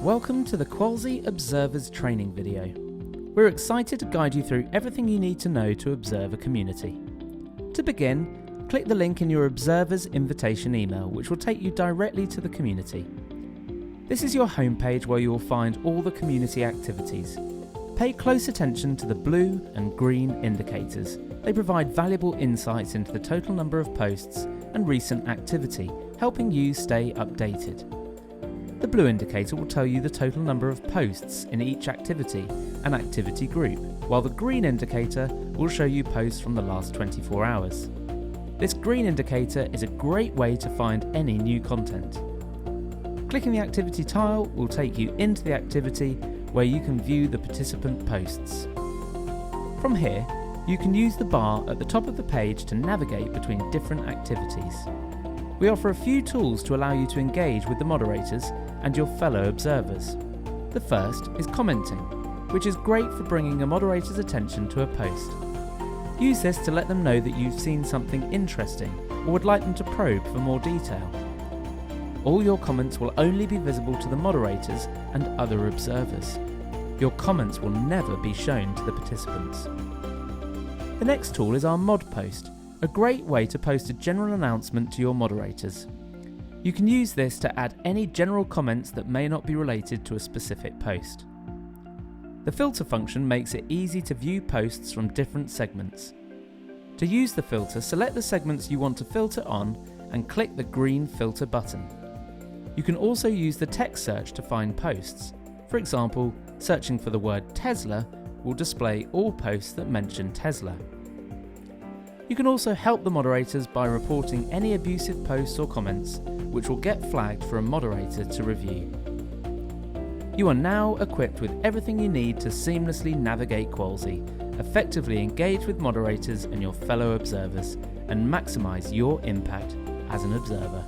Welcome to the Qualzy Observers training video. We're excited to guide you through everything you need to know to observe a community. To begin, click the link in your Observers invitation email, which will take you directly to the community. This is your homepage where you will find all the community activities. Pay close attention to the blue and green indicators. They provide valuable insights into the total number of posts and recent activity, helping you stay updated. The blue indicator will tell you the total number of posts in each activity and activity group, while the green indicator will show you posts from the last 24 hours. This green indicator is a great way to find any new content. Clicking the activity tile will take you into the activity where you can view the participant posts. From here, you can use the bar at the top of the page to navigate between different activities. We offer a few tools to allow you to engage with the moderators and your fellow observers. The first is commenting, which is great for bringing a moderator's attention to a post. Use this to let them know that you've seen something interesting or would like them to probe for more detail. All your comments will only be visible to the moderators and other observers. Your comments will never be shown to the participants. The next tool is our mod post, a great way to post a general announcement to your moderators. You can use this to add any general comments that may not be related to a specific post. The filter function makes it easy to view posts from different segments. To use the filter, select the segments you want to filter on and click the green filter button. You can also use the text search to find posts. For example, searching for the word Tesla will display all posts that mention Tesla. You can also help the moderators by reporting any abusive posts or comments, which will get flagged for a moderator to review. You are now equipped with everything you need to seamlessly navigate Qualzy, effectively engage with moderators and your fellow observers, and maximize your impact as an observer.